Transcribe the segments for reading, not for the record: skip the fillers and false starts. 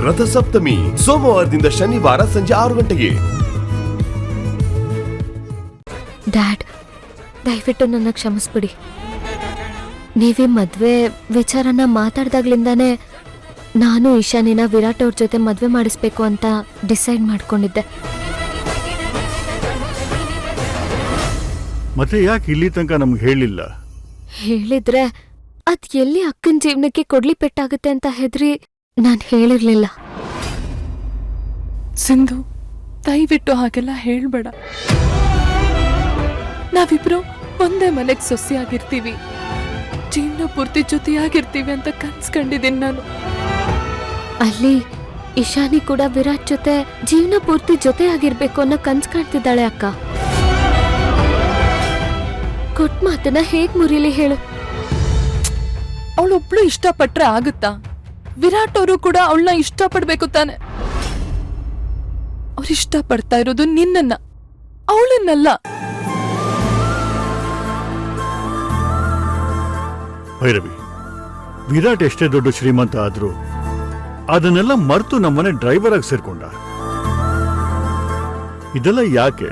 ರಥಸಪ್ತಮಿ ಸೋಮವಾರದಿಂದ ಶನಿವಾರ ಸಂಜೆ 6 ಗಂಟೆಗೆ. ಡ್ಯಾಡ್, ದಯವಿಟ್ಟು ನನ್ನ ಕ್ಷಮಿಸ್ಬಿಡಿ. ನೀವೇ ಮದ್ವೆ ವಿಚಾರನ ಮಾತಾಡ್ದಾಗ್ಲಿಂದಾನೇ ನಾನು ಇಶಾನಿನ ವಿರಾಟ್ ಅವ್ರ ಜೊತೆ ಮದ್ವೆ ಮಾಡಿಸ್ಬೇಕು ಅಂತ ಡಿಸೈಡ್ ಮಾಡ್ಕೊಂಡಿದ್ದೆ. ಮತ್ತೆ ಯಾಕೆ ಇಲ್ಲಿ ತನಕ ನಮ್ಗೆ ಹೇಳಿಲ್ಲ? ಹೇಳಿದ್ರೆ ಅದ್ ಎಲ್ಲಿ ಅಕ್ಕನ ಜೀವನಕ್ಕೆ ಕೊಡ್ಲಿ ಪೆಟ್ಟಾಗುತ್ತೆ ಅಂತ ಹೆದ್ರಿ ನಾನ್ ಹೇಳಿರ್ಲಿಲ್ಲ. ಸಿಂಧು, ದಯವಿಟ್ಟು ಹಾಗೆಲ್ಲ ಹೇಳ್ಬೇಡ. ನಾವಿಬ್ರು ಒಂದೇ ಮನೆಗ್ ಸೊಸೆಯಾಗಿರ್ತೀವಿ, ಜೀವನ ಪೂರ್ತಿ ಜೊತೆಯಾಗಿರ್ತೀವಿ ಅಂತ ಕನ್ಸ್ಕೊಂಡಿದ್ದೀನಿ ನಾನು. ಅಲ್ಲಿ ಇಶಾನಿ ಕೂಡ ವಿರಾಟ್ ಜೊತೆ ಜೀವನ ಪೂರ್ತಿ ಜೊತೆಯಾಗಿರ್ಬೇಕು ಅನ್ನೋ ಕನ್ಸ್ ಕಾಣ್ತಿದ್ದಾಳೆ ಅಕ್ಕ. ಕೊಟ್ ಮಾತನ್ನ ಹೇಗ್ ಮುರಿಲಿ ಹೇಳು? ಅವಳೊಬ್ಳು ಇಷ್ಟಪಟ್ರೆ ಆಗುತ್ತಾ? ವಿರಾಟ್ ಅವರು ಕೂಡ ಅವಳನ್ನ ಇಷ್ಟಪಡ್ಬೇಕು ತಾನೆ. ಅವ್ರು ಇಷ್ಟಪಡ್ತಾ ಇರೋದು ನಿನ್ನನ್ನ, ಅವಳನ್ನಲ್ಲ. ಭೈರವಿ, ವಿರಾಟ್ ಎಷ್ಟೇ ದೊಡ್ಡ ಶ್ರೀಮಂತ ಆದ್ರೂ ಅದನ್ನೆಲ್ಲ ಮರೆತು ನಮ್ಮನೆ ಡ್ರೈವರ್ ಆಗಿ ಸೇರ್ಕೊಂಡ. ಇದೆಲ್ಲ ಯಾಕೆ?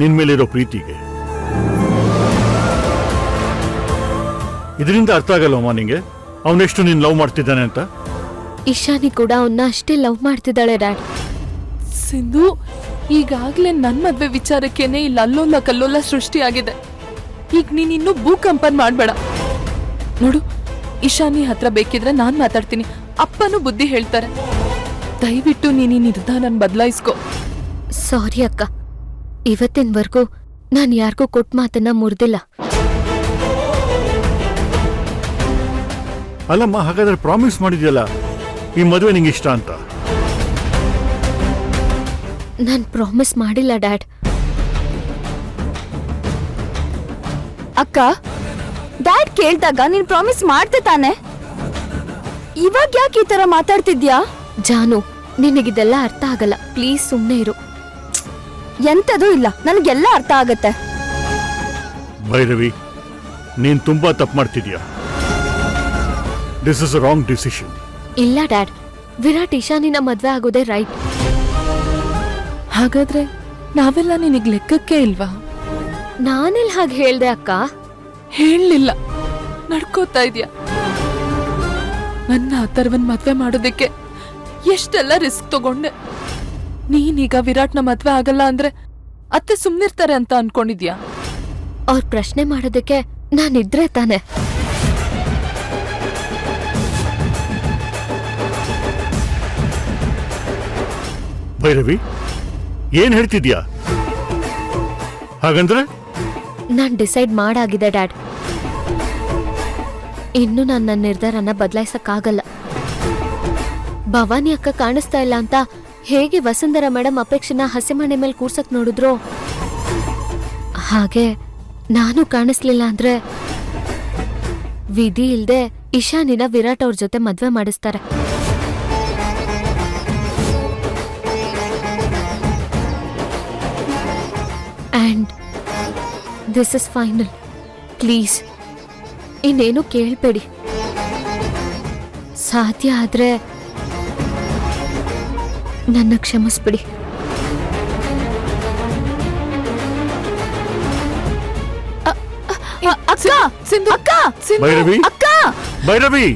ನಿನ್ ಮೇಲಿರೋ ಪ್ರೀತಿಗೆ. ಇದರಿಂದ ಅರ್ಥ ಆಗಲ್ಲಮ್ಮ ನಿಂಗೆ ಅವನೆಷ್ಟು ನೀನ್ ಲವ್ ಮಾಡ್ತಿದ್ದಾನೆ ಅಂತ? ಇಶಾನಿ ಕೂಡ ಅವನ್ನ ಅಷ್ಟೇ ಲವ್ ಮಾಡ್ತಿದ್ದಾಳೆ ಡ್ಯಾಡ್. ಸಿಂಧು, ಈಗಾಗ್ಲೇ ನನ್ ಮದ್ವೆ ವಿಚಾರಕ್ಕೇನೆ ಇಲ್ಲಿ ಅಲ್ಲೋಲ ಕಲ್ಲೋಲ ಸೃಷ್ಟಿಯಾಗಿದೆ. ಈಗ ನೀನಿನ್ನೂ ಭೂಕಂಪನ್ ಮಾಡ್ಬೇಡ. ನೋಡು, ಇಶಾನಿ ಹತ್ರ ಬೇಕಿದ್ರೆ ನಾನ್ ಮಾತಾಡ್ತೀನಿ, ಅಪ್ಪನೂ ಬುದ್ಧಿ ಹೇಳ್ತಾರೆ. ದಯವಿಟ್ಟು ನೀನು ನಿರ್ಧಾರನ ಬದಲಾಯಿಸ್ಕೊ. ಸಾರಿ ಅಕ್ಕ, ಇವತ್ತಿನವರೆಗೂ ನಾನು ಯಾರಿಗೂ ಕೊಟ್ಟ ಮಾತನ್ನ ಮುರಿದಿಲ್ಲ. ಅಲ್ಲಮ್ಮ, ಹಾಗಾದ್ರೆ ಪ್ರಾಮಿಸ್ ಮಾಡಿದ್ಯಲ್ಲ ಈ ಮದುವೆ ನಿಂಗೆ ಇಷ್ಟ ಅಂತ? ನಾನ್ ಪ್ರಾಮಿಸ್ ಮಾಡಿಲ್ಲ ಡ್ಯಾಡ್. ಅಕ್ಕ, ಡ್ಯಾಡ್ ಕೇಳ್ದಾಗ ನೀನ್ ಪ್ರಾಮಿಸ್ ಮಾಡ್ದೆ ತಾನೆ? ಇವಾಗ ಯಾಕೆ ಈ ತರ ಮಾತಾಡ್ತಿದ್ಯಾ? ಜಾನು, ನಿನಗಿದೆಲ್ಲ ಅರ್ಥ ಆಗಲ್ಲ, ಪ್ಲೀಸ್ ಸುಮ್ಮನೆ ಇರು. ಎಂತದೂ ಇಲ್ಲ, ನನಗೆಲ್ಲ ಅರ್ಥ ಆಗತ್ತೆ. ಭೈರವಿ, ನೀನ್ ತುಂಬಾ ತಪ್ಪು ಮಾಡ್ತಿದ್ಯಾ. This is a wrong decision. ಇಲ್ಲ ಡ್ಯಾಡ್, ವಿರಾಟ್ ಇಶಾನಿನ ಮದ್ವೆ ಆಗೋದೇ ರೈಟ್. ಹಾಗಾದ್ರೆ ನಾವೆಲ್ಲ ನಿನಗ್ ಲೆಕ್ಕಕ್ಕೆ ಇಲ್ವಾ? ನಾನೆಲ್ ಹಾಗೆ ಹೇಳ್ದೆ ಅಕ್ಕ? ಹೇಳಲಿಲ್ಲ, ನಡ್ಕೋತಾ ಇದ್ಯಾ. ನನ್ನ ಅಥರ್ವನ್ ಮದ್ವೆ ಮಾಡೋದಕ್ಕೆ ಎಷ್ಟೆಲ್ಲ ರಿಸ್ಕ್ ತಗೊಂಡೆ. ನೀನೀಗ ವಿರಾಟ್ನ ಮದ್ವೆ ಆಗಲ್ಲ ಅಂದ್ರೆ ಅತ್ತೆ ಸುಮ್ನಿರ್ತಾರೆ ಅಂತ ಅನ್ಕೊಂಡಿದ್ಯಾ? ಅವ್ರ ಪ್ರಶ್ನೆ ಮಾಡೋದಕ್ಕೆ ನಾನಿದ್ರೆ ತಾನೆ. ಭೈರವಿ, ಏನ್ ಹೇಳ್ತಿದ್ಯಾ? ಹಾಗಂದ್ರೆ ನಾನ್ ಡಿಸೈಡ್ ಮಾಡಾಗಿದೆ ಡ್ಯಾಡ್. ಇನ್ನು ನಾನು ನನ್ನ ನಿರ್ಧಾರನ ಬದಲಾಯಿಸಕ್ಕಾಗಲ್ಲ. ಭವಾನಿ ಅಕ್ಕ ಕಾಣಿಸ್ತಾ ಇಲ್ಲ ಅಂತ ಹೇಗೆ ವಸುಂಧರಾ ಮೇಡಮ್ ಅಪೇಕ್ಷೆನ ಹಸಿಮಣೆ ಮೇಲೆ ಕೂರ್ಸಕ್ ನೋಡಿದ್ರು, ಹಾಗೆ ನಾನು ಕಾಣಿಸ್ಲಿಲ್ಲ ಅಂದ್ರೆ ವಿಧಿ ಇಲ್ದೆ ಇಶಾನಿನ ವಿರಾಟ್ ಅವ್ರ ಜೊತೆ ಮದ್ವೆ ಮಾಡಿಸ್ತಾರೆ. And this is final. Please ಇನ್ನೇನು ಕೇಳ್ಬೇಡಿ. ಸಾಧ್ಯ ಆದ್ರೆ ನನ್ನ ಕ್ಷಮಿಸ್ಬಿಡಿ. ಅಕ್ಕ, ಸಿಂಧು, ಅಕ್ಕ, ಭೈರವಿ, ಅಕ್ಕ, ಭೈರವಿ.